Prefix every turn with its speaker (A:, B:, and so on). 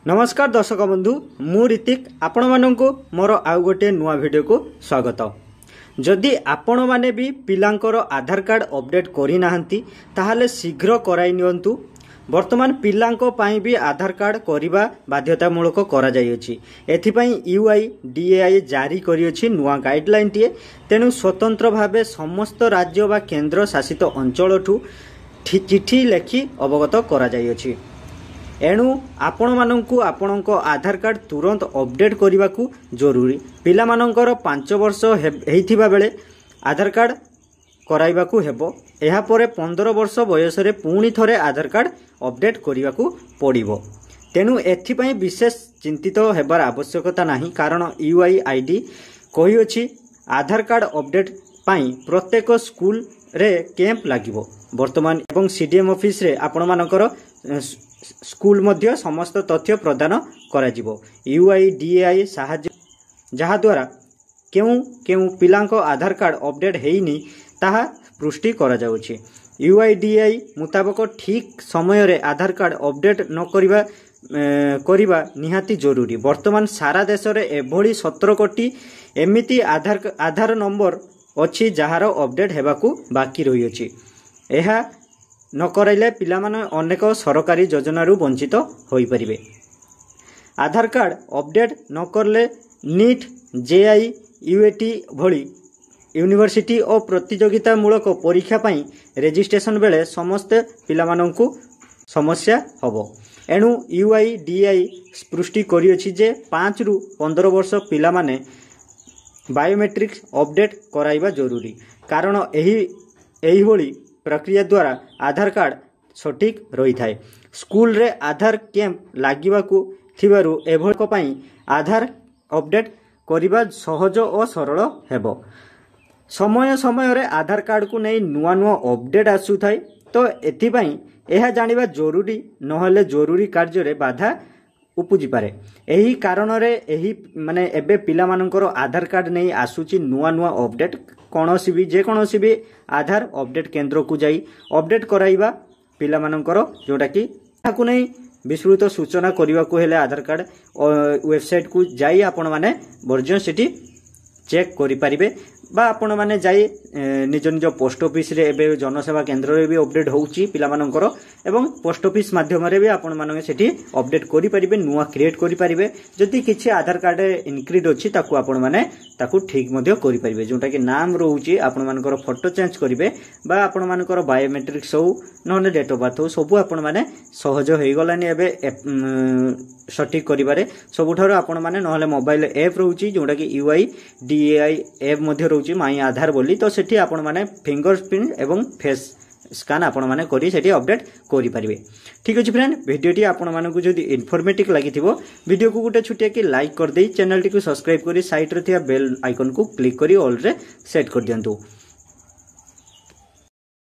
A: नमस्कार दर्शक बंधु मु ऋतिक आपण मानू मोर आउ गोटे नुआ वीडियो को स्वागत। जदि आपण माने भी पिलांकर आधार कार्ड अपडेट करि नाहंती ताहाले शीघ्र कराई नियंतु। वर्तमान पिलांको पाई भी आधार कार्ड करिबा बाध्यतामूलक करा जायछि। एथिपई UIDAI जारी करियछि नुआ गाइडलाइन टिए। तेनु स्वतंत्र भावे समस्त राज्य बा केंद्र शासित अंचलठु चिठी लेखि अवगत करा जायछि। एणु आपण मानंकु आपणको आधार कार्ड तुरंत अपडेट करने को जरूरी। पिला मानंकर 5 वर्ष हेइथिबा बेले आधार कार्ड कराइबा को हेबो। एहा परे 15 वर्ष बयस रे पुणी थरे आधार कार्ड अपडेट करने को पड़िबो। तेनु एथिपई विशेष चिंतित हेबार आवश्यकता नाही, कारण UID कहियोछि आधार कार्ड अपडेट पाई प्रत्येक स्कूल रे कैंप लागिबो। वर्तमान एवं CDM ऑफिस रे आपण मानकर स्कूल मध्य समस्त तथ्य प्रदान करा जिवो। UIDAI साहाय्य जहा द्वारा केउ पिलांको आधार कार्ड अपडेट हेइनी ताहा पुष्टि करा जाउछि। UIDAI मुताबक ठीक समय रे आधार कार्ड अपडेट न करिबा निहाती जरूरी। वर्तमान सारा देश रे एभली 17 कोटी एमिति आधार नंबर अछि जहार अपडेट हेबाकू बाकी रही अछि। एहा न कराइले पिला माने अनेक सरकारी योजनारू वंचित होई परिबे। आधार कार्ड अपडेट न करले नीट JEE UAT भली यूनिवर्सिटी और प्रतियोगिता मूलक परीक्षा पाई रजिस्ट्रेशन बेले समस्त पिला मानंकु समस्या हबो। एणु UIDAI पुष्टि करियछि जे 5 रु 15 वर्ष पिला माने बायोमेट्रिक्स अपडेट कराइबा जरूरी, कारण एही भली प्रक्रिया द्वारा आधार कार्ड सठिक रही थाए। स्कूल रे आधार कैंप लागिबाकू थिबारु एभलक पई आधार अपडेट करिबा सहज और सरल हेबो। समय समय रे आधार कार्ड को नै नुआ अपडेट आसु थाए, तो एथि पई एहा जानिबा जरूरी, नहले जरूरी कार्य रे बाधा उपजी पारे। एही कारण रे एही माने एबे पिला मानकर आधार कार्ड नै आसुची नुआ अपडेट। कोनोसी भी आधार अपडेट केंद्र को जाई अपडेट कराइबा पिला मानकर, जोटा कि ताकू नै विस्तृत सूचना करबा को हेले आधार कार्ड वेबसाइट को जाई आपण माने वर्जन सिटी चेक करि परिबे, बा आपण माने जाई निज निज पोस्ट ऑफिस रे एबे जनसेवा केंद्र रे भी अपडेट होउची पिला मानकर, एवं पोस्ट ऑफिस माध्यम रे भी आपण माने सेठी अपडेट करि परिबे, नुआ क्रिएट करि परिबे। जदि किछि आधार कार्ड इनक्रीड अछि ताकू आपण माने ताकू ठीक मध्य करि परिबे, जोटा कि नाम रहउची आपण मानकर फोटो चेंज करिवे, बा आपण मानकर बायोमेट्रिक्स हो नने डेट ऑफ बर्थ हो सब आपण माने सहज होई गलानी। एबे सठिक करिबारे सबुठारो आपण माने नहले मोबाइल ऐप रहउची, जोटा कि UIDAI ऐप मध्य रहउची माई आधार बोली। तो सेठी आपण माने फिंगरप्रिंट एवं फेस स्कैन आपण माने करी सेठी अपडेट करि परिबे। ठीक अछि फ्रेंड, वीडियोटी आपण मानकु जदि इन्फॉर्मेटिव लागिथिबो वीडियो को गुटे छुटिया कि लाइक कर देई चैनल टी को सब्सक्राइब करी साइड रे थिया बेल आइकन को क्लिक करी ऑल रे सेट कर दियंतु।